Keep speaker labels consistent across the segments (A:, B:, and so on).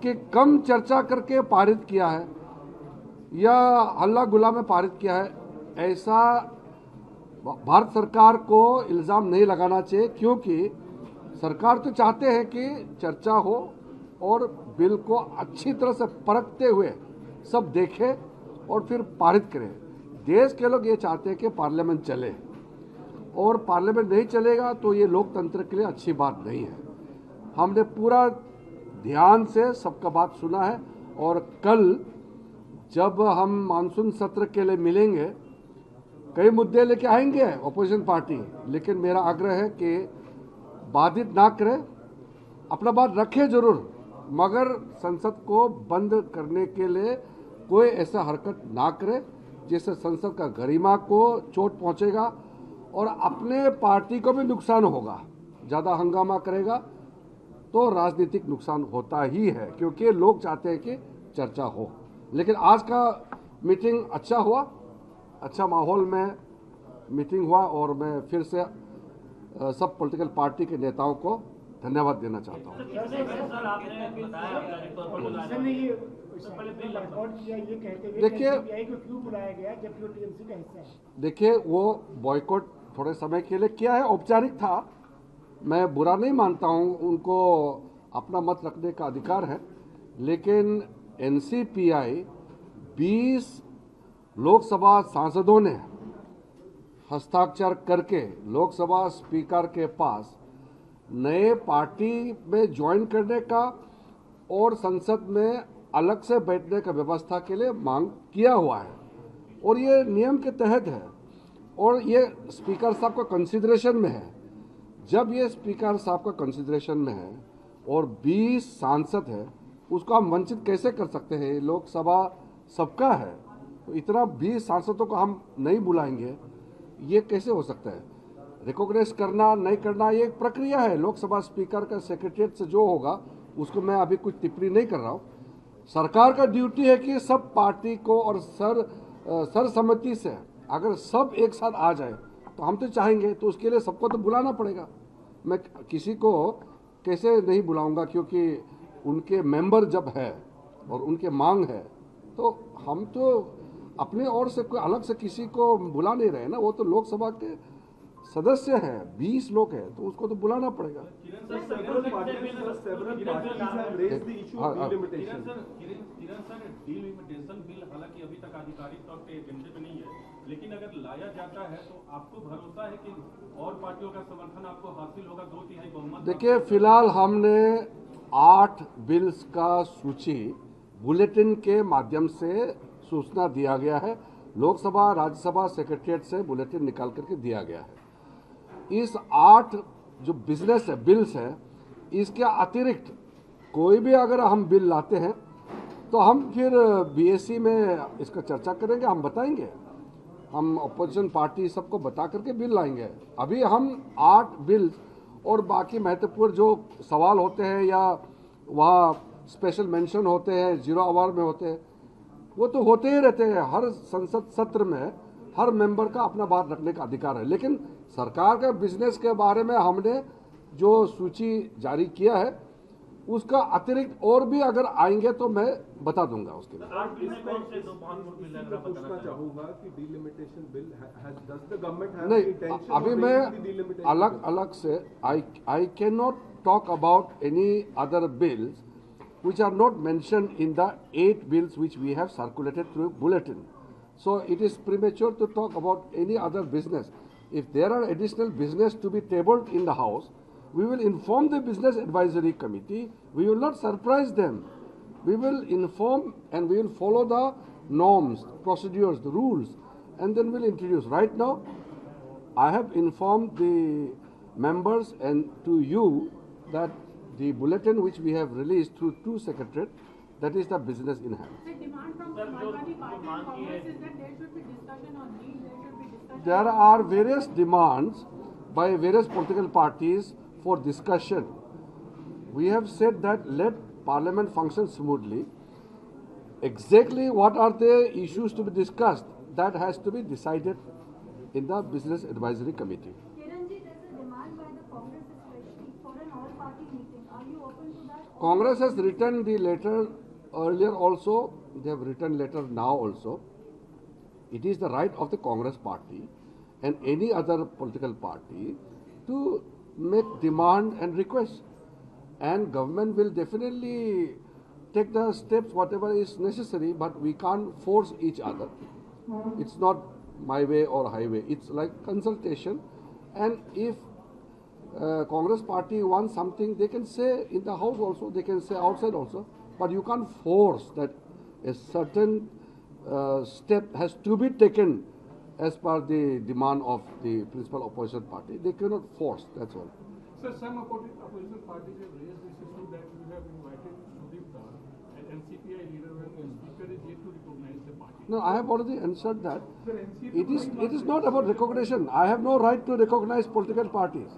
A: कि कम चर्चा करके पारित किया है या हल्ला गुल्ला में पारित किया है, ऐसा भारत सरकार को इल्ज़ाम नहीं लगाना चाहिए, क्योंकि सरकार तो चाहते हैं कि चर्चा हो और बिल को अच्छी तरह से परखते हुए सब देखें और फिर पारित करें। देश के लोग ये चाहते हैं कि पार्लियामेंट चले, और पार्लियामेंट नहीं चलेगा तो ये लोकतंत्र के लिए अच्छी बात नहीं है। हमने पूरा ध्यान से सबका बात सुना है, और कल जब हम मानसून सत्र के लिए मिलेंगे कई मुद्दे लेके आएंगे अपोजिशन पार्टी, लेकिन मेरा आग्रह है कि बाधित ना करें, अपना बात रखें जरूर, मगर संसद को बंद करने के लिए कोई ऐसा हरकत ना करे जिससे संसद का गरिमा को चोट पहुंचेगा और अपने पार्टी को भी नुकसान होगा। ज़्यादा हंगामा करेगा तो राजनीतिक नुकसान होता ही है, क्योंकि लोग चाहते हैं कि चर्चा हो। लेकिन आज का मीटिंग अच्छा हुआ, अच्छा माहौल में मीटिंग हुआ, और मैं फिर से सब पॉलिटिकल पार्टी के नेताओं को धन्यवाद देना चाहता हूँ। देखिए वो बॉयकॉट थोड़े समय के लिए किया है, औपचारिक था, मैं बुरा नहीं मानता हूँ, उनको अपना मत रखने का अधिकार है, लेकिन एनसीपीआई 20 लोकसभा सांसदों ने हस्ताक्षर करके लोकसभा स्पीकर के पास नए पार्टी में ज्वाइन करने का और संसद में अलग से बैठने का व्यवस्था के लिए मांग किया हुआ है, और ये नियम के तहत है, और ये स्पीकर साहब का कंसिडरेशन में है। जब ये स्पीकर साहब का कंसिडरेशन में है और 20 सांसद है, उसको हम वंचित कैसे कर सकते हैं? लोकसभा सबका है, तो इतना 20 सांसदों को हम नहीं बुलाएंगे, ये कैसे हो सकता है? रिकॉग्नाइज करना नहीं करना ये एक प्रक्रिया है। लोकसभा स्पीकर का सेक्रेटरीट से जो होगा उसको मैं अभी कुछ टिप्पणी नहीं कर रहा हूँ। सरकार का ड्यूटी है कि सब पार्टी को और सर्वसम्मति से अगर सब एक साथ आ जाए तो हम तो चाहेंगे, तो उसके लिए सबको तो बुलाना पड़ेगा। मैं किसी को कैसे नहीं बुलाऊंगा, क्योंकि उनके मेंबर जब है और उनके मांग है, तो हम तो अपने ओर से कोई अलग से किसी को बुला नहीं रहे ना। वो तो लोकसभा के सदस्य हैं, 20 लोग हैं, तो उसको तो बुलाना पड़ेगा।
B: हालांकि अभी तक आधिकारिक तौर पे एजेंडे में नहीं है, लेकिन अगर लाया जाता है तो आपको भरोसा है कि और पार्टियों का समर्थन आपको हासिल होगा? 2/3 बहुमत।
A: देखिए, फिलहाल हमने 8 बिल्स का सूची बुलेटिन के माध्यम से सूचना दिया गया है। लोकसभा राज्यसभा सेक्रेटरीट से बुलेटिन निकाल करके दिया गया है। इस 8 जो बिजनेस है, बिल्स है, इसके अतिरिक्त कोई भी अगर हम बिल लाते हैं तो हम फिर बीएससी में इसका चर्चा करेंगे, हम बताएंगे, हम अपोजिशन पार्टी सबको बता करके बिल लाएंगे। अभी हम 8 बिल्स और बाकी महत्वपूर्ण जो सवाल होते हैं या वहाँ स्पेशल मेंशन होते हैं, 0 आवर में होते हैं, वो तो होते ही रहते हैं। हर संसद सत्र में हर मेंबर का अपना बात रखने का अधिकार है, लेकिन सरकार का बिजनेस के बारे में हमने जो सूची जारी किया है उसका अतिरिक्त और भी अगर आएंगे तो मैं बता दूंगा उसके लिए। नहीं, अभी मैं अलग अलग से I can not talk about any other bills which are not mentioned in the 8 bills which we have circulated through bulletin. So it is premature to talk about any other business. If there are additional business to be tabled in the House, we will inform the Business Advisory Committee. We will not surprise them. We will inform and we will follow the norms, procedures, the rules, and then we'll introduce. Right now, I have informed the members and to you that the bulletin which we have released through 2 secretariats, that is the business in hand.
C: The demand from Samajwadi Party and Congress is that there should be discussion on these, there should be discussion.
A: There are various demands by various political parties for discussion. We have said that let Parliament function smoothly. Exactly what are the issues to be discussed, that has to be decided in the Business Advisory Committee.
D: Kiranji, there's a demand by the Congress especially for an all-party meeting. Are you open to that?
A: Congress has written the letter earlier also, they have written letter now also. It is the right of the Congress party and any other political party to make demand and request. And government will definitely take the steps whatever is necessary, but we can't force each other. It's not my way or highway. It's like consultation. And if Congress party wants something, they can say in the house also, they can say outside also. But you can't force that a certain step has to be taken as per the demand of the principal opposition party. They cannot force, that's all.
D: Sir, some opposition parties have raised this issue that you have invited Sudeep Dar, an NCPI leader, when the speaker is yet to recognize the party.
A: No, I have already answered that.
D: Sir, NCPI
A: It is not about recognition. I have no right to recognize political parties.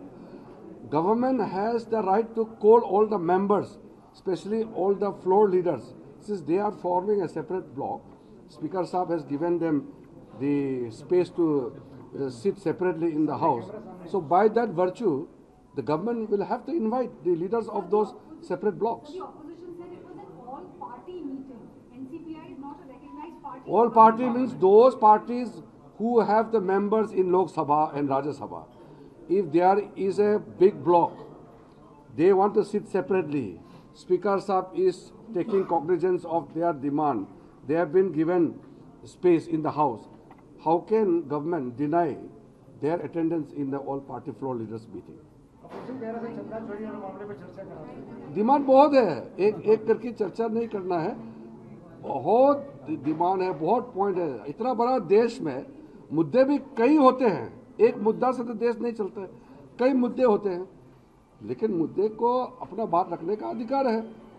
A: Government has the right to call all the members, especially all the floor leaders. Since they are forming a separate block, Speaker Saab has given them the space to sit separately in the house. So by that virtue, the government will have to invite the leaders of those separate blocks.
E: The opposition said it was an all-party meeting. NCPI is not a recognized party.
A: All party means those parties who have the members in Lok Sabha and Rajya Sabha. If there is a big block, they want to sit separately. Speaker Saab is taking cognizance of their demand. They have been given space in the house. How can government deny their attendance in the all-party floor leaders meeting? Demand बहुत है, एक करके चर्चा नहीं करना है, बहुत demand है, बहुत पॉइंट है. इतना बड़ा देश में मुद्दे भी कई होते हैं. एक मुद्दा से तो देश नहीं चलता है, कई मुद्दे होते हैं, लेकिन मुद्दे को अपना बात रखने का अधिकार है.